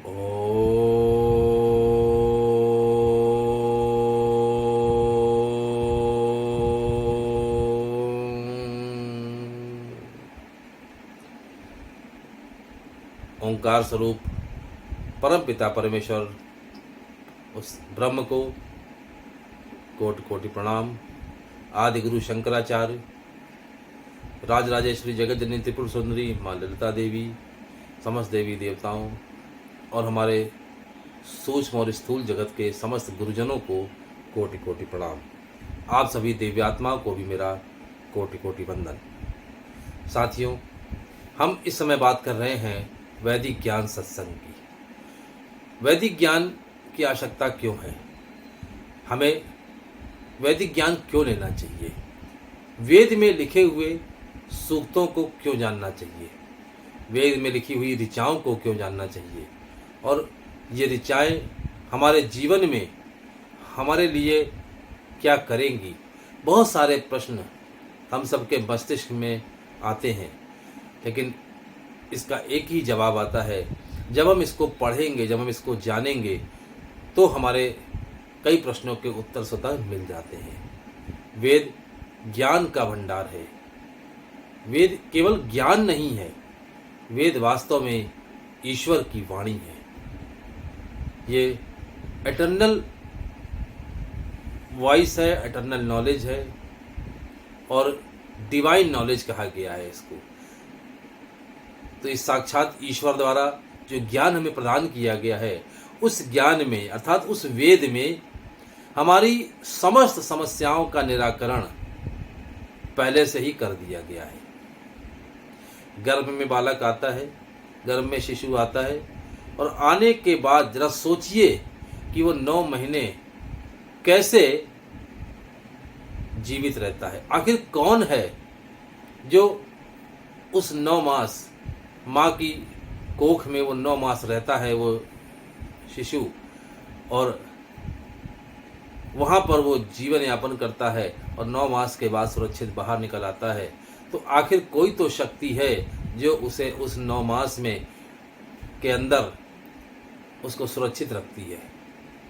ओ ओंकार स्वरूप परम पिता परमेश्वर उस ब्रह्म को कोटि कोटि प्रणाम। आदि गुरु शंकराचार्य, राजराजेश्वरी जगत जननी त्रिपुर सुंदरी माँ ललिता देवी, समस्त देवी देवताओं और हमारे सूक्ष्म और स्थूल जगत के समस्त गुरुजनों को कोटि कोटि प्रणाम। आप सभी दिव्यात्माओं को भी मेरा कोटि कोटि वंदन। साथियों, हम इस समय बात कर रहे हैं वैदिक ज्ञान सत्संग की। वैदिक ज्ञान की आवश्यकता क्यों है? हमें वैदिक ज्ञान क्यों लेना चाहिए? वेद में लिखे हुए सूक्तों को क्यों जानना चाहिए? वेद में लिखी हुई ऋचाओं को क्यों जानना चाहिए? और ये ऋचाएँ हमारे जीवन में हमारे लिए क्या करेंगी? बहुत सारे प्रश्न हम सबके मस्तिष्क में आते हैं, लेकिन इसका एक ही जवाब आता है, जब हम इसको पढ़ेंगे, जब हम इसको जानेंगे, तो हमारे कई प्रश्नों के उत्तर स्वतः मिल जाते हैं। वेद ज्ञान का भंडार है। वेद केवल ज्ञान नहीं है, वेद वास्तव में ईश्वर की वाणी है। ये एटर्नल वॉइस है, एटर्नल नॉलेज है और डिवाइन नॉलेज कहा गया है इसको। तो इस साक्षात ईश्वर द्वारा जो ज्ञान हमें प्रदान किया गया है, उस ज्ञान में अर्थात उस वेद में हमारी समस्त समस्याओं का निराकरण पहले से ही कर दिया गया है। गर्भ में बालक आता है, गर्भ में शिशु आता है, और आने के बाद जरा सोचिए कि वो 9 महीने कैसे जीवित रहता है। आखिर कौन है जो उस 9 मास माँ की कोख में वो 9 मास रहता है, वो शिशु, और वहाँ पर वो जीवन यापन करता है और 9 मास के बाद सुरक्षित बाहर निकल आता है। तो आखिर कोई तो शक्ति है जो उसे उस 9 मास में के अंदर उसको सुरक्षित रखती है,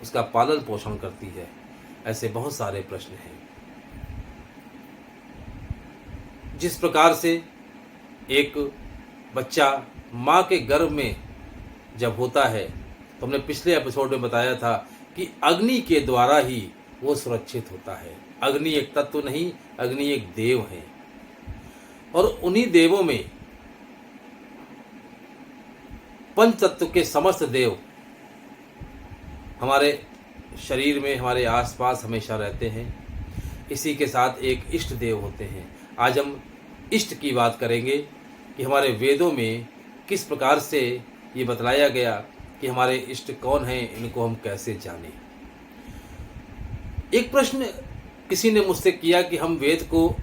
उसका पालन पोषण करती है। ऐसे बहुत सारे प्रश्न हैं। जिस प्रकार से एक बच्चा माँ के गर्भ में जब होता है, तो हमने पिछले एपिसोड में बताया था कि अग्नि के द्वारा ही वो सुरक्षित होता है। अग्नि एक तत्व नहीं, अग्नि एक देव है, और उन्हीं देवों में पंच तत्व के समस्त देव हमारे शरीर में, हमारे आसपास हमेशा रहते हैं। इसी के साथ एक इष्ट देव होते हैं। आज हम इष्ट की बात करेंगे कि हमारे वेदों में किस प्रकार से ये बतलाया गया कि हमारे इष्ट कौन हैं, इनको हम कैसे जानें। एक प्रश्न किसी ने मुझसे किया कि हम वेद को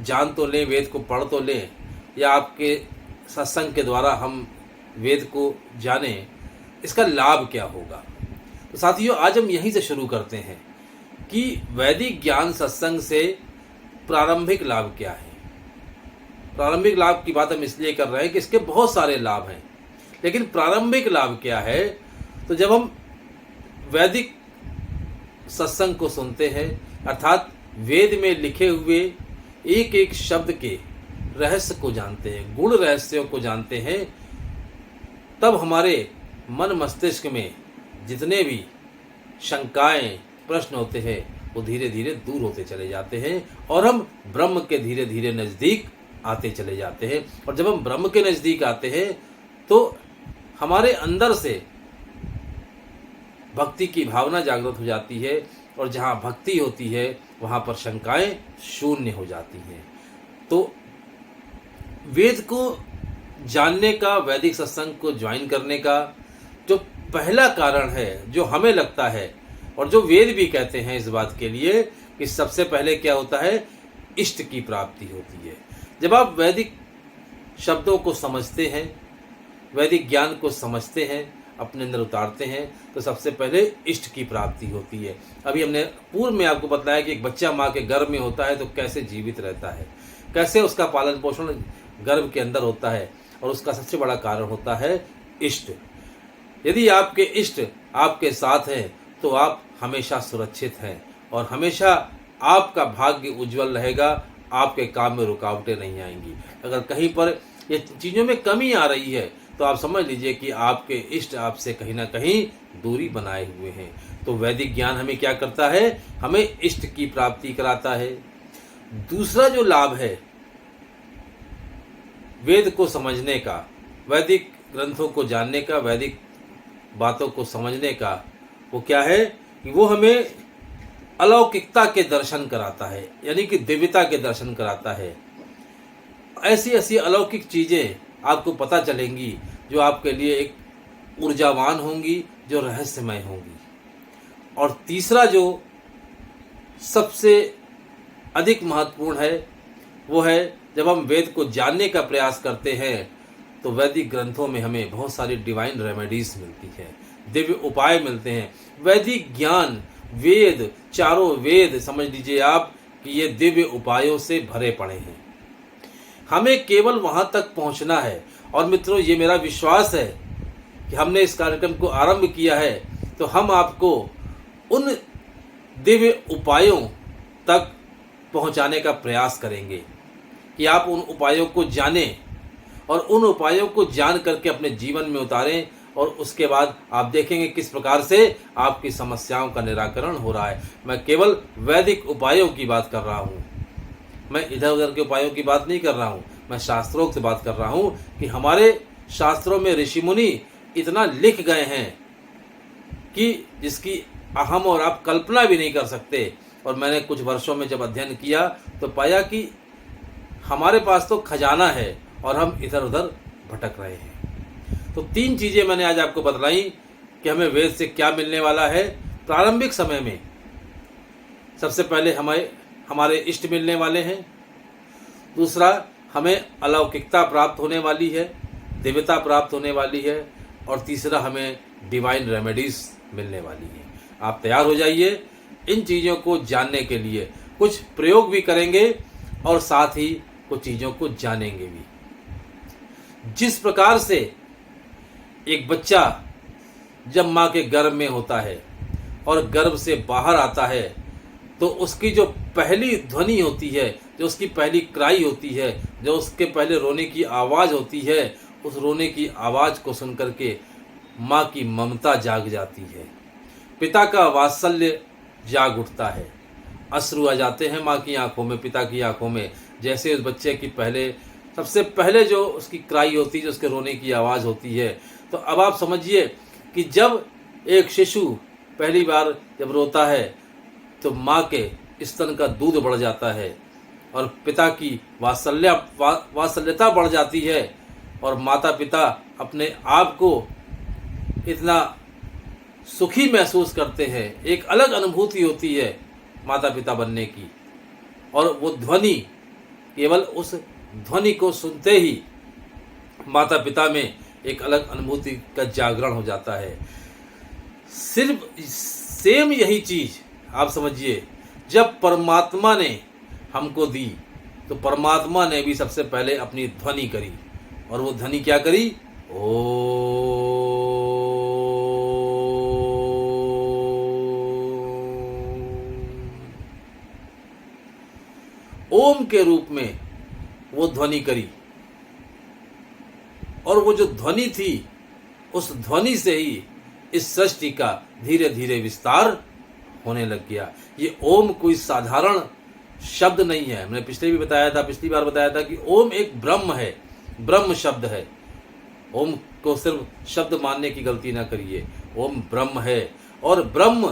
जान तो लें, वेद को पढ़ तो लें, या आपके सत्संग के द्वारा हम वेद को जानें, इसका लाभ क्या होगा? तो साथियों, आज हम यहीं से शुरू करते हैं कि वैदिक ज्ञान सत्संग से प्रारंभिक लाभ क्या है। प्रारंभिक लाभ की बात हम इसलिए कर रहे हैं कि इसके बहुत सारे लाभ हैं, लेकिन प्रारंभिक लाभ क्या है? तो जब हम वैदिक सत्संग को सुनते हैं, अर्थात वेद में लिखे हुए एक एक शब्द के रहस्य को जानते हैं, गुण रहस्यों को जानते हैं, तब हमारे मन मस्तिष्क में जितने भी शंकाएं, प्रश्न होते हैं, वो धीरे धीरे दूर होते चले जाते हैं और हम ब्रह्म के धीरे धीरे नज़दीक आते चले जाते हैं। और जब हम ब्रह्म के नज़दीक आते हैं तो हमारे अंदर से भक्ति की भावना जागृत हो जाती है, और जहाँ भक्ति होती है वहाँ पर शंकाएं शून्य हो जाती हैं। तो वेद को जानने का, वैदिक सत्संग को ज्वाइन करने का जो पहला कारण है, जो हमें लगता है और जो वेद भी कहते हैं इस बात के लिए, कि सबसे पहले क्या होता है? इष्ट की प्राप्ति होती है। जब आप वैदिक शब्दों को समझते हैं, वैदिक ज्ञान को समझते हैं, अपने अंदर उतारते हैं, तो सबसे पहले इष्ट की प्राप्ति होती है। अभी हमने पूर्व में आपको बताया कि एक बच्चा माँ के गर्भ में होता है तो कैसे जीवित रहता है, कैसे उसका पालन पोषण गर्भ के अंदर होता है, और उसका सबसे बड़ा कारण होता है इष्ट। यदि आपके इष्ट आपके साथ हैं तो आप हमेशा सुरक्षित हैं और हमेशा आपका भाग्य उज्जवल रहेगा, आपके काम में रुकावटें नहीं आएंगी। अगर कहीं पर ये चीज़ों में कमी आ रही है तो आप समझ लीजिए कि आपके इष्ट आपसे कहीं ना कहीं दूरी बनाए हुए हैं। तो वैदिक ज्ञान हमें क्या करता है, हमें इष्ट की प्राप्ति कराता है। दूसरा जो लाभ है वेद को समझने का, वैदिक ग्रंथों को जानने का, वैदिक बातों को समझने का, वो क्या है कि वो हमें अलौकिकता के दर्शन कराता है, यानी कि दिव्यता के दर्शन कराता है। ऐसी ऐसी अलौकिक चीज़ें आपको पता चलेंगी जो आपके लिए एक ऊर्जावान होंगी, जो रहस्यमय होंगी। और तीसरा जो सबसे अधिक महत्वपूर्ण है वो है जब हम वेद को जानने का प्रयास करते हैं तो वैदिक ग्रंथों में हमें बहुत सारी डिवाइन रेमेडीज मिलती है, दिव्य उपाय मिलते हैं। वैदिक ज्ञान, वेद, चारों वेद समझ लीजिए आप कि ये दिव्य उपायों से भरे पड़े हैं। हमें केवल वहाँ तक पहुँचना है। और मित्रों, ये मेरा विश्वास है कि हमने इस कार्यक्रम को आरंभ किया है तो हम आपको उन दिव्य उपायों तक पहुँचाने का प्रयास करेंगे कि आप उन उपायों को जानें और उन उपायों को जान करके अपने जीवन में उतारें। और उसके बाद आप देखेंगे किस प्रकार से आपकी समस्याओं का निराकरण हो रहा है। मैं केवल वैदिक उपायों की बात कर रहा हूँ, मैं इधर उधर के उपायों की बात नहीं कर रहा हूँ। मैं शास्त्रोक्त बात कर रहा हूँ कि हमारे शास्त्रों में ऋषि मुनि इतना लिख गए हैं कि जिसकी हम और आप कल्पना भी नहीं कर सकते। और मैंने कुछ वर्षों में जब अध्ययन किया तो पाया कि हमारे पास तो खजाना है और हम इधर उधर भटक रहे हैं। तो 3 चीज़ें मैंने आज आपको बतलाई कि हमें वेद से क्या मिलने वाला है। प्रारंभिक समय में सबसे पहले हमारे इष्ट मिलने वाले हैं। दूसरा, हमें अलौकिकता प्राप्त होने वाली है, दिव्यता प्राप्त होने वाली है। और तीसरा, हमें डिवाइन रेमेडीज मिलने वाली है। आप तैयार हो जाइए इन चीज़ों को जानने के लिए। कुछ प्रयोग भी करेंगे और साथ ही कुछ चीज़ों को जानेंगे भी। जिस प्रकार से एक बच्चा जब माँ के गर्भ में होता है और गर्भ से बाहर आता है तो उसकी जो पहली ध्वनि होती है, जो उसकी पहली क्राई होती है, जो उसके पहले रोने की आवाज़ होती है, उस रोने की आवाज़ को सुनकर के माँ की ममता जाग जाती है, पिता का वात्सल्य जाग उठता है। अश्रु आ जाते हैं माँ की आंखों में, पिता की आंखों में। जैसे उस बच्चे की सबसे पहले जो उसकी क्राई होती है, जो उसके रोने की आवाज़ होती है। तो अब आप समझिए कि जब एक शिशु पहली बार जब रोता है तो माँ के स्तन का दूध बढ़ जाता है और पिता की वात्सल्यता बढ़ जाती है और माता पिता अपने आप को इतना सुखी महसूस करते हैं। एक अलग अनुभूति होती है माता पिता बनने की। और वो ध्वनि, केवल उस ध्वनि को सुनते ही माता पिता में एक अलग अनुभूति का जागरण हो जाता है। सिर्फ सेम यही चीज़ आप समझिए, जब परमात्मा ने हमको दी तो परमात्मा ने भी सबसे पहले अपनी ध्वनि करी। और वो ध्वनि क्या करी? ओम के रूप में वो ध्वनि करी। और वो जो ध्वनि थी, उस ध्वनि से ही इस सृष्टि का धीरे धीरे विस्तार होने लग गया। ये ओम कोई साधारण शब्द नहीं है। मैंने पिछली बार बताया था कि ओम एक ब्रह्म है, ब्रह्म शब्द है। ओम को सिर्फ शब्द मानने की गलती ना करिए, ओम ब्रह्म है और ब्रह्म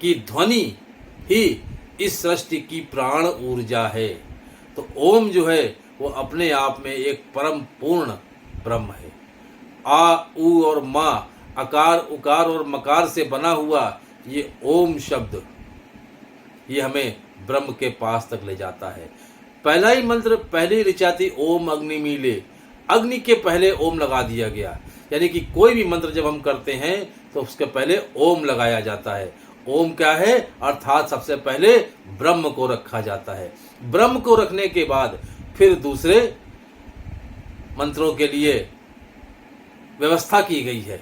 की ध्वनि ही इस सृष्टि की प्राण ऊर्जा है। तो ओम जो है वो अपने आप में एक परम पूर्ण ब्रह्म है। आ, उ और मा, अकार, उकार और मकार से बना हुआ ये ओम शब्द, ये हमें ब्रह्म के पास तक ले जाता है। पहला ही मंत्र, पहली ऋचा थी ओम अग्नि मीले, अग्नि के पहले ओम लगा दिया गया। यानी कि कोई भी मंत्र जब हम करते हैं तो उसके पहले ओम लगाया जाता है। ओम क्या है? अर्थात सबसे पहले ब्रह्म को रखा जाता है। ब्रह्म को रखने के बाद फिर दूसरे मंत्रों के लिए व्यवस्था की गई है,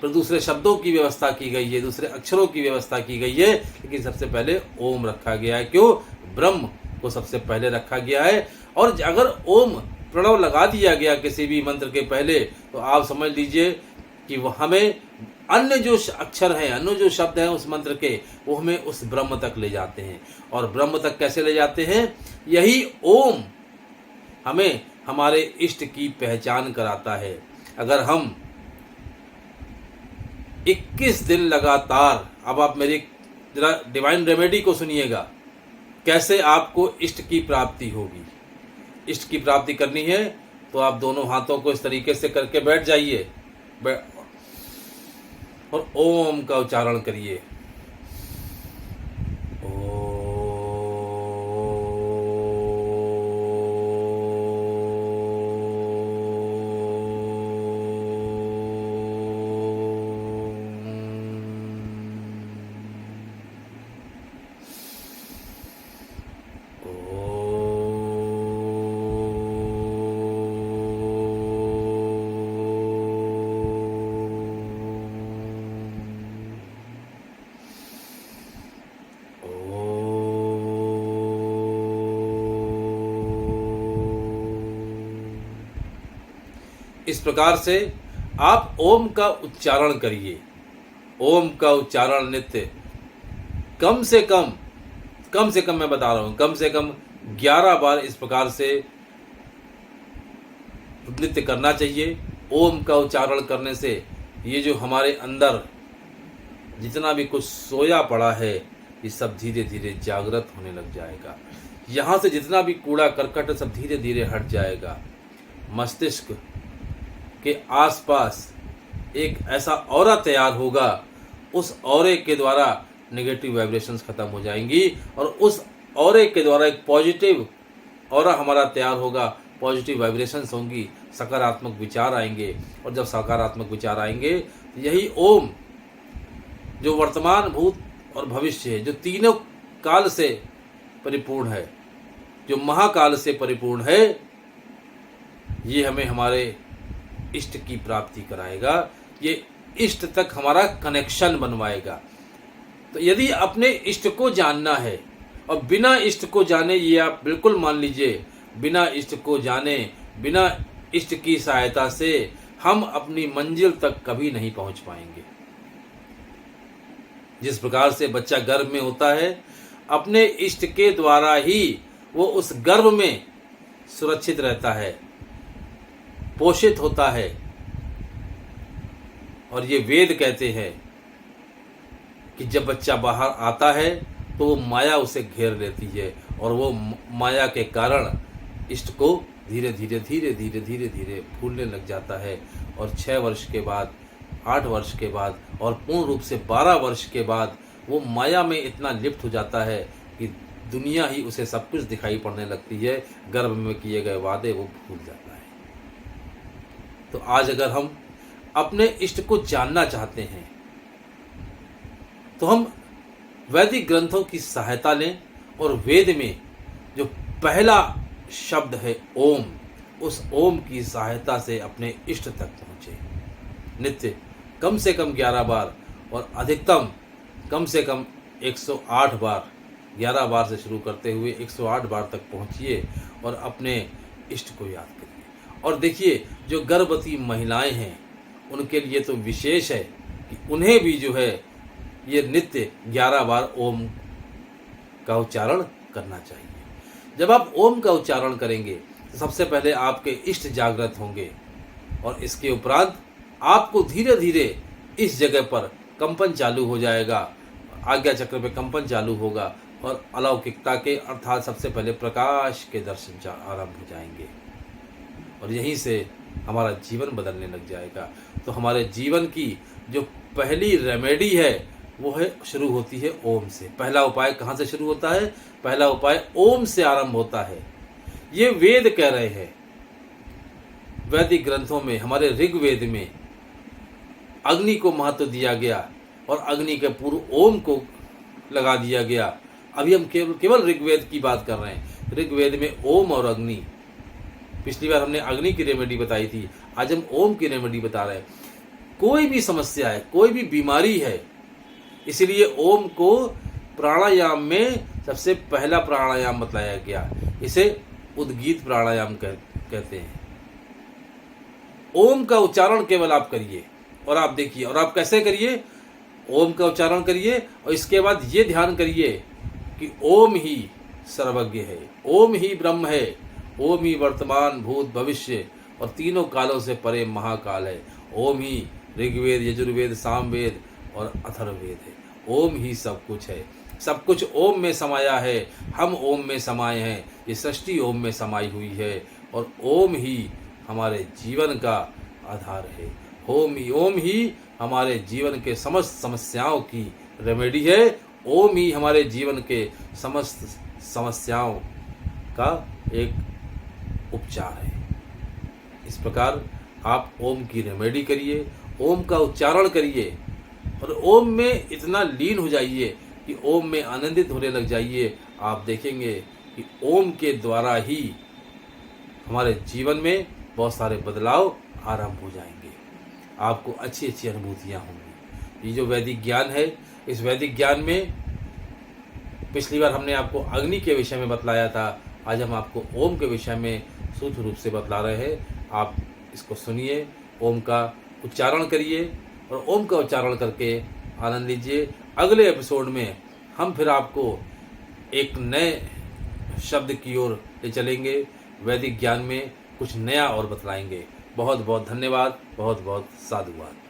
फिर दूसरे शब्दों की व्यवस्था की गई है, दूसरे अक्षरों की व्यवस्था की गई है, लेकिन सबसे पहले ओम रखा गया है। क्यों? ब्रह्म को सबसे पहले रखा गया है। और अगर ओम प्रणव लगा दिया गया किसी भी मंत्र के पहले, तो आप समझ लीजिए कि वह हमें अन्य जो अक्षर हैं, अन्य जो शब्द हैं उस मंत्र के, वो हमें उस ब्रह्म तक ले जाते हैं। और ब्रह्म तक कैसे ले जाते हैं? यही ओम हमें हमारे इष्ट की पहचान कराता है। अगर हम 21 दिन लगातार, अब आप मेरी जरा डिवाइन रेमेडी को सुनिएगा, कैसे आपको इष्ट की प्राप्ति होगी। इष्ट की प्राप्ति करनी है तो आप दोनों हाथों को इस तरीके से करके बैठ जाइए और ओम का उच्चारण करिए। इस प्रकार से आप ओम का उच्चारण करिए। ओम का उच्चारण नित्य कम से कम मैं बता रहा हूं, कम से कम 11 बार इस प्रकार से नित्य करना चाहिए। ओम का उच्चारण करने से ये जो हमारे अंदर जितना भी कुछ सोया पड़ा है, ये सब धीरे धीरे जागृत होने लग जाएगा। यहाँ से जितना भी कूड़ा करकट सब धीरे धीरे हट जाएगा। मस्तिष्क के आसपास एक ऐसा ऑरा तैयार होगा, उस ऑरे के द्वारा नेगेटिव वाइब्रेशंस खत्म हो जाएंगी और उस ऑरे के द्वारा एक पॉजिटिव ऑरा हमारा तैयार होगा, पॉजिटिव वाइब्रेशंस होंगी, सकारात्मक विचार आएंगे। और जब सकारात्मक विचार आएंगे, यही ओम जो वर्तमान, भूत और भविष्य है, जो तीनों काल से परिपूर्ण है, जो महाकाल से परिपूर्ण है, ये हमें हमारे इष्ट की प्राप्ति कराएगा। ये इष्ट तक हमारा कनेक्शन बनवाएगा। तो यदि अपने इष्ट को जानना है, और बिना इष्ट को जाने, ये आप बिल्कुल मान लीजिए, बिना इष्ट को जाने, बिना इष्ट की सहायता से हम अपनी मंजिल तक कभी नहीं पहुंच पाएंगे। जिस प्रकार से बच्चा गर्भ में होता है, अपने इष्ट के द्वारा ही वो उस गर्भ में सुरक्षित रहता है, पोषित होता है। और ये वेद कहते हैं कि जब बच्चा बाहर आता है तो वो माया उसे घेर लेती है, और वो माया के कारण इष्ट को धीरे धीरे धीरे धीरे धीरे धीरे भूलने लग जाता है। और 6 वर्ष के बाद, 8 वर्ष के बाद, और पूर्ण रूप से 12 वर्ष के बाद वो माया में इतना लिप्त हो जाता है कि दुनिया ही उसे सब कुछ दिखाई पड़ने लगती है। गर्भ में किए गए वादे वो भूल जाता है। तो आज अगर हम अपने इष्ट को जानना चाहते हैं, तो हम वैदिक ग्रंथों की सहायता लें, और वेद में जो पहला शब्द है ओम, उस ओम की सहायता से अपने इष्ट तक पहुँचे। नित्य कम से कम 11 बार, और अधिकतम कम से कम 108 बार, 11 बार से शुरू करते हुए 108 बार तक पहुँचिए और अपने इष्ट को याद करिए। और देखिए, जो गर्भवती महिलाएं हैं उनके लिए तो विशेष है कि उन्हें भी जो है ये नित्य 11 बार ओम का उच्चारण करना चाहिए। जब आप ओम का उच्चारण करेंगे तो सबसे पहले आपके इष्ट जागृत होंगे, और इसके उपरांत आपको धीरे धीरे इस जगह पर कंपन चालू हो जाएगा, आज्ञा चक्र पे कंपन चालू होगा, और अलौकिकता के अर्थात सबसे पहले प्रकाश के दर्शन आरंभ हो जाएंगे, और यहीं से हमारा जीवन बदलने लग जाएगा। तो हमारे जीवन की जो पहली रेमेडी है वो है, शुरू होती है ओम से। पहला उपाय कहाँ से शुरू होता है? पहला उपाय ओम से आरंभ होता है। ये वेद कह रहे हैं, वैदिक ग्रंथों में, हमारे ऋग्वेद में अग्नि को महत्व दिया गया, और अग्नि के पूर्व ओम को लगा दिया गया। अभी हम केवल ऋग्वेद की बात कर रहे हैं। ऋग्वेद में ओम और अग्नि पिछली बार हमने अग्नि की रेमेडी बताई थी, आज हम ओम की रेमेडी बता रहे हैं। कोई भी समस्या है, कोई भी बीमारी है, इसलिए ओम को प्राणायाम में सबसे पहला प्राणायाम बताया गया। इसे उद्गीत प्राणायाम कहते हैं। ओम का उच्चारण केवल आप करिए और आप देखिए, और आप कैसे करिए, ओम का उच्चारण करिए और इसके बाद ये ध्यान करिए कि ओम ही सर्वज्ञ है, ओम ही ब्रह्म है, ओम ही वर्तमान भूत भविष्य और तीनों कालों से परे महाकाल है। ओम ही ऋग्वेद यजुर्वेद सामवेद और अथर्ववेद है। ओम ही सब कुछ है, सब कुछ ओम में समाया है। हम ओम में समाये हैं, ये सृष्टि ओम में समाई हुई है और ओम ही हमारे जीवन का आधार है। ओम ही हमारे जीवन के समस्त समस्याओं की रेमेडी है। ओम ही हमारे जीवन के समस्त समस्याओं का एक उपचार है। इस प्रकार आप ओम की रेमेडी करिए, ओम का उच्चारण करिए और ओम में इतना लीन हो जाइए कि ओम में आनंदित होने लग जाइए। आप देखेंगे कि ओम के द्वारा ही हमारे जीवन में बहुत सारे बदलाव आरंभ हो जाएंगे। आपको अच्छी अच्छी अनुभूतियाँ होंगी। ये जो वैदिक ज्ञान है, इस वैदिक ज्ञान में पिछली बार हमने आपको अग्नि के विषय में बतलाया था, आज हम आपको ओम के विषय में सूक्ष्म रूप से बतला रहे हैं। आप इसको सुनिए, ओम का उच्चारण करिए और ओम का उच्चारण करके आनंद लीजिए। अगले एपिसोड में हम फिर आपको एक नए शब्द की ओर ले चलेंगे, वैदिक ज्ञान में कुछ नया और बतलाएंगे। बहुत बहुत धन्यवाद, बहुत बहुत साधुवाद।